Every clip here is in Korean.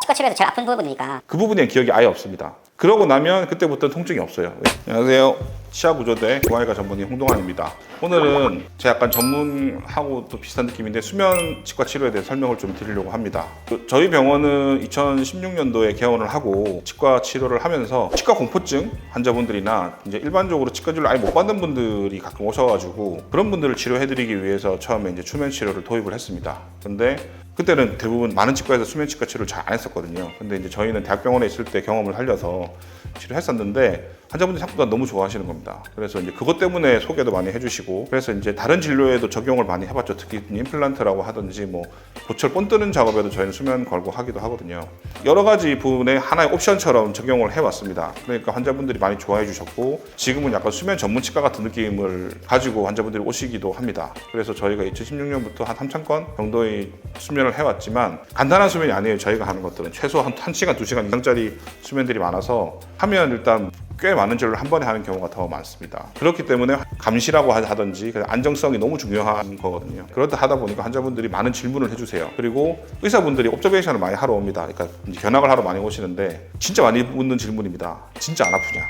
치과 치료에서 제일 아픈 부분이니까 그 부분에 기억이 아예 없습니다. 그러고 나면 그때부터 통증이 없어요. 안녕하세요. 치아구조대 중화외과 전문의 홍동환입니다. 오늘은 제가 약간 전문하고 또 비슷한 느낌인데 수면 치과 치료에 대해 설명을 좀 드리려고 합니다. 저희 병원은 2016년도에 개원을 하고 치과 치료를 하면서 치과 공포증 환자분들이나 이제 일반적으로 치과 진료 아예 못 받는 분들이 가끔 오셔가지고 그런 분들을 치료해드리기 위해서 처음에 이제 수면 치료를 도입을 했습니다. 근데 그때는 대부분 많은 치과에서 수면 치과 치료를 잘 안 했었거든요. 근데 이제 저희는 대학병원에 있을 때 경험을 살려서 치료했었는데 환자분들이 생각보다 너무 좋아하시는 겁니다. 그래서 이제 그것 때문에 소개도 많이 해주시고 그래서 이제 다른 진료에도 적용을 많이 해봤죠. 특히 임플란트라고 하든지 뭐 보철 본 뜨는 작업에도 저희는 수면 걸고 하기도 하거든요. 여러 가지 부분에 하나의 옵션처럼 적용을 해왔습니다. 그러니까 환자분들이 많이 좋아해 주셨고 지금은 약간 수면 전문 치과 같은 느낌을 가지고 환자분들이 오시기도 합니다. 그래서 저희가 2016년부터 한 3,000건 정도의 수면을 해왔지만 간단한 수면이 아니에요. 저희가 하는 것들은 최소 한 1시간, 2시간 이상짜리 수면들이 많아서 하면 일단 꽤 많은 진료를 한 번에 하는 경우가 더 많습니다. 그렇기 때문에 감시라고 하든지 안정성이 너무 중요한 거거든요. 그렇다 하다 보니까 환자분들이 많은 질문을 해주세요. 그리고 의사분들이 옵저베이션을 많이 하러 옵니다. 그러니까 견학을 하러 많이 오시는데 진짜 많이 묻는 질문입니다. 진짜 안 아프냐?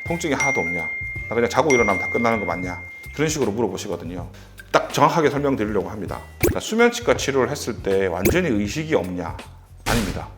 통증이 하나도 없냐? 나 그냥 자고 일어나면 다 끝나는 거 맞냐? 그런 식으로 물어보시거든요. 딱 정확하게 설명드리려고 합니다. 그러니까 수면치과 치료를 했을 때 완전히 의식이 없냐? 아닙니다.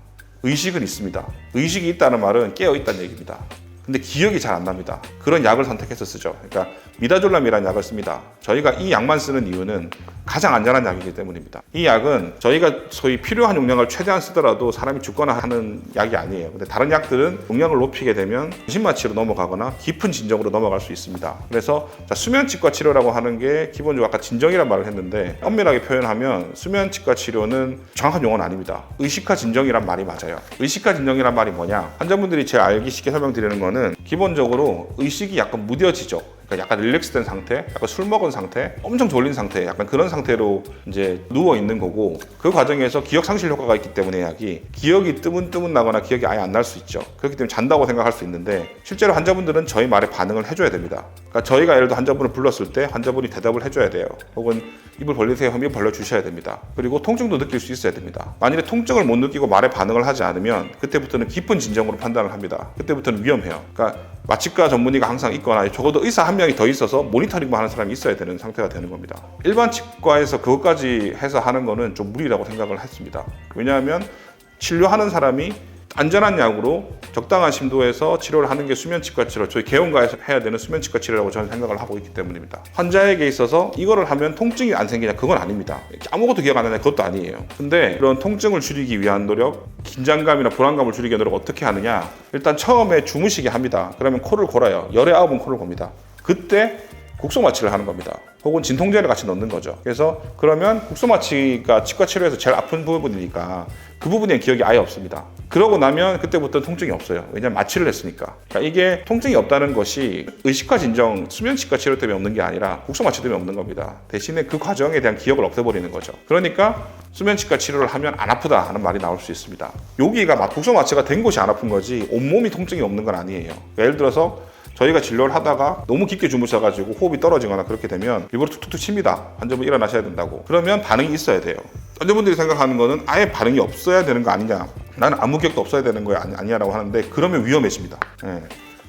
의식은 있습니다. 의식이 있다는 말은 깨어있다는 얘기입니다. 근데 기억이 잘 안 납니다. 그런 약을 선택해서 쓰죠. 그러니까 미다졸람이라는 약을 씁니다. 저희가 이 약만 쓰는 이유는 가장 안전한 약이기 때문입니다. 이 약은 저희가 소위 필요한 용량을 최대한 쓰더라도 사람이 죽거나 하는 약이 아니에요. 근데 다른 약들은 용량을 높이게 되면 정신마취로 넘어가거나 깊은 진정으로 넘어갈 수 있습니다. 그래서 수면치과 치료라고 하는 게 기본적으로 아까 진정이란 말을 했는데 엄밀하게 표현하면 수면치과 치료는 정확한 용어는 아닙니다. 의식화 진정이란 말이 맞아요. 의식화 진정이란 말이 뭐냐? 환자분들이 제가 알기 쉽게 설명드리는 거는 기본적으로 의식이 약간 무뎌지죠. 그러니까 약간 릴렉스된 상태, 약간 술 먹은 상태, 엄청 졸린 상태, 약간 그런 상태로 이제 누워 있는 거고 그 과정에서 기억 상실 효과가 있기 때문에 약이 기억이 뜨문뜨문 나거나 기억이 아예 안 날 수 있죠. 그렇기 때문에 잔다고 생각할 수 있는데 실제로 환자분들은 저희 말에 반응을 해줘야 됩니다. 그러니까 저희가 예를 들어 환자분을 불렀을 때 환자분이 대답을 해줘야 돼요. 혹은 입을 벌리세요 하면 입을 벌려주셔야 됩니다. 그리고 통증도 느낄 수 있어야 됩니다. 만일에 통증을 못 느끼고 말에 반응을 하지 않으면 그때부터는 깊은 진정으로 판단을 합니다. 그때부터는 위험해요. 그러니까 마취과 전문의가 항상 있거나 적어도 의사 한 명이 더 있어서 모니터링만 하는 사람이 있어야 되는 상태가 되는 겁니다. 일반 치과에서 그것까지 해서 하는 거는 좀 무리라고 생각을 했습니다. 왜냐하면 치료하는 사람이 안전한 약으로 적당한 심도에서 치료를 하는 게 수면치과 치료, 저희 개원가에서 해야 되는 수면치과 치료라고 저는 생각을 하고 있기 때문입니다. 환자에게 있어서 이거를 하면 통증이 안 생기냐? 그건 아닙니다. 아무것도 기억 안 나냐? 그것도 아니에요. 근데 이런 통증을 줄이기 위한 노력, 긴장감이나 불안감을 줄이기 위한 노력 어떻게 하느냐? 일단 처음에 주무시게 합니다. 그러면 코를 골아요. 열에 9번 코를 곱니다. 그때 국소마취를 하는 겁니다. 혹은 진통제를 같이 넣는 거죠. 그래서 그러면 국소마취가 치과 치료에서 제일 아픈 부분이니까 그 부분에 기억이 아예 없습니다. 그러고 나면 그때부터 통증이 없어요. 왜냐하면 마취를 했으니까. 그러니까 이게 통증이 없다는 것이 의식화 진정, 수면치과 치료 때문에 없는 게 아니라 국소마취 때문에 없는 겁니다. 대신에 그 과정에 대한 기억을 없애버리는 거죠. 그러니까 수면치과 치료를 하면 안 아프다 하는 말이 나올 수 있습니다. 여기가 막 국소마취가 된 곳이 안 아픈 거지 온몸이 통증이 없는 건 아니에요. 예를 들어서 저희가 진료를 하다가 너무 깊게 주무셔가지고 호흡이 떨어지거나 그렇게 되면 일부러 툭툭툭 칩니다. 환자분 일어나셔야 된다고. 그러면 반응이 있어야 돼요. 환자분들이 생각하는 거는 아예 반응이 없어야 되는 거 아니냐. 나는 아무 기억도 없어야 되는 거야 아니냐라고 하는데 그러면 위험해집니다. 예.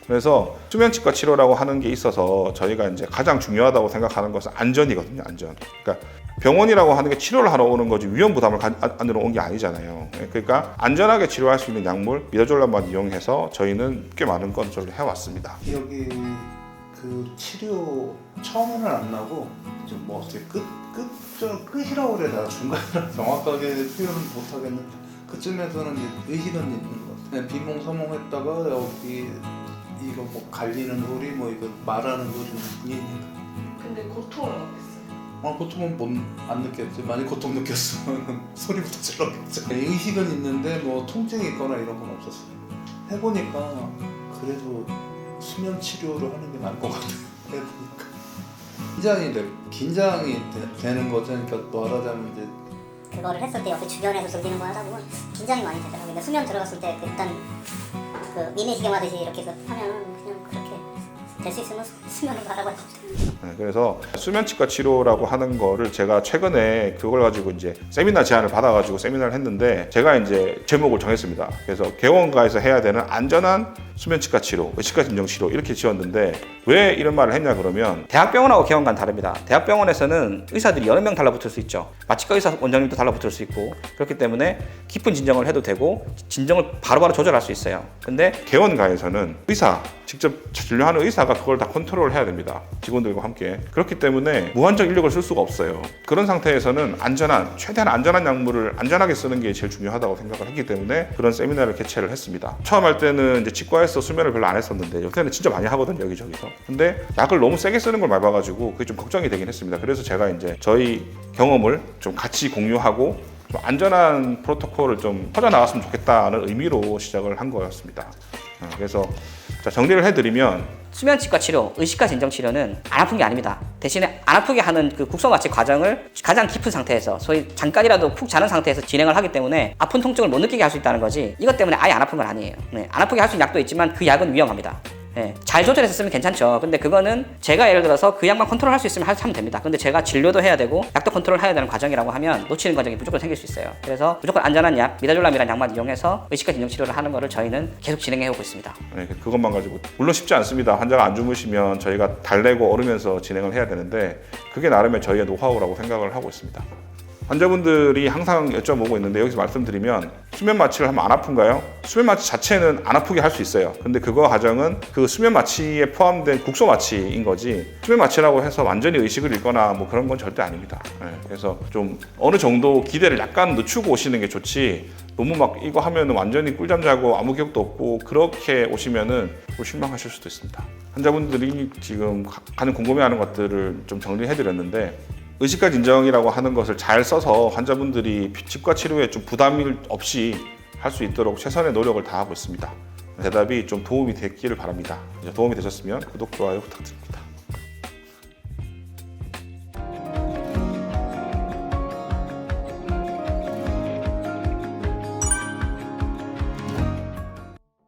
그래서 수면치과 치료라고 하는 게 있어서 저희가 이제 가장 중요하다고 생각하는 것은 안전이거든요. 안전. 그러니까 병원이라고 하는 게 치료를 하러 오는 거지 위험 부담을 안으러 온 게 아니잖아요. 그러니까 안전하게 치료할 수 있는 약물 미다졸람만 이용해서 저희는 꽤 많은 건조를 해왔습니다. 여기 그 치료 처음에는 안 나고 좀 뭐 어떻게 끝이라고 그래야 되나 중간이라 정확하게 표현은 못 하겠는데 그쯤에서는 이제 의식은 있는 것 같아요. 비몽사몽했다가 여기 이거 뭐 갈리는 소리 뭐 이거 말하는 소리 근데 고통은 어땠어요? 고통은 안 느꼈지. 만약 고통 느꼈으면 소리부터 질렀겠죠. 의식은 있는데 뭐 통증이 있거나 이런 건 없었어요. 해보니까 그래도 수면 치료를 하는 게 나을 것 같아요. 해보니까 긴장이 되는 거죠. 그러니까 말하자면 이제 그거를 했을 때 옆에 주변에서 즐기는 거 하다 보면 긴장이 많이 되더라고요. 근데 수면 들어갔을 때 일단 그 미미지경 하듯이 이렇게 하면 그냥 그렇게 될 수 있으면 수면을 가라고 합니다. 네, 그래서 수면치과 치료라고 하는 거를 제가 최근에 그걸 가지고 이제 세미나 제안을 받아가지고 세미나를 했는데 제가 이제 제목을 정했습니다. 그래서 개원가에서 해야 되는 안전한 수면치과 치료, 의식과 진정 치료 이렇게 지었는데 왜 이런 말을 했냐 그러면 대학병원하고 개원과는 다릅니다. 대학병원에서는 의사들이 여러 명 달라붙을 수 있죠. 마취과 의사 원장님도 달라붙을 수 있고 그렇기 때문에 깊은 진정을 해도 되고 진정을 바로바로 조절할 수 있어요. 근데 개원가에서는 의사, 직접 진료하는 의사가 그걸 다 컨트롤을 해야 됩니다. 직원들과 함께. 그렇기 때문에 무한정 인력을 쓸 수가 없어요. 그런 상태에서는 최대한 안전한 약물을 안전하게 쓰는 게 제일 중요하다고 생각을 했기 때문에 그런 세미나를 개최를 했습니다. 처음 할 때는 이제 치과에서 수면을 별로 안 했었는데 요새는 진짜 많이 하거든요, 여기저기서. 근데 약을 너무 세게 쓰는 걸 많이 봐가지고 그게 좀 걱정이 되긴 했습니다. 그래서 제가 이제 저희 경험을 좀 같이 공유하고 좀 안전한 프로토콜을 좀 퍼져나갔으면 좋겠다는 의미로 시작을 한 거였습니다. 그래서 자, 정리를 해드리면 수면치과 치료, 의식과 진정 치료는 안 아픈 게 아닙니다. 대신에 안 아프게 하는 그 국소 마취 과정을 가장 깊은 상태에서 소위 잠깐이라도 푹 자는 상태에서 진행을 하기 때문에 아픈 통증을 못 느끼게 할 수 있다는 거지 이것 때문에 아예 안 아픈 건 아니에요. 네, 안 아프게 할 수 있는 약도 있지만 그 약은 위험합니다. 네, 잘 조절해서 쓰면 괜찮죠. 근데 그거는 제가 예를 들어서 그 약만 컨트롤할 수 있으면 하면 됩니다. 근데 제가 진료도 해야 되고 약도 컨트롤해야 되는 과정이라고 하면 놓치는 과정이 무조건 생길 수 있어요. 그래서 무조건 안전한 약, 미다졸람이라는 약만 이용해서 의식과 진정 치료를 하는 거를 저희는 계속 진행해 오고 있습니다. 네, 그것만 가지고 물론 쉽지 않습니다. 환자가 안 주무시면 저희가 달래고 얼으면서 진행을 해야 되는데 그게 나름의 저희의 노하우라고 생각을 하고 있습니다. 환자분들이 항상 여쭤보고 있는데 여기서 말씀드리면 수면 마취를 하면 안 아픈가요? 수면 마취 자체는 안 아프게 할 수 있어요. 근데 그거 과정은 그 수면 마취에 포함된 국소 마취인 거지 수면 마취라고 해서 완전히 의식을 잃거나 뭐 그런 건 절대 아닙니다. 네, 그래서 좀 어느 정도 기대를 약간 늦추고 오시는 게 좋지 너무 막 이거 하면은 완전히 꿀잠 자고 아무 기억도 없고 그렇게 오시면은 또 실망하실 수도 있습니다. 환자분들이 지금 가장 궁금해하는 것들을 좀 정리해 드렸는데 의식과 진정이라고 하는 것을 잘 써서 환자분들이 치과 치료에 좀 부담 없이 할 수 있도록 최선의 노력을 다하고 있습니다. 대답이 좀 도움이 됐기를 바랍니다. 도움이 되셨으면 구독, 좋아요 부탁드립니다.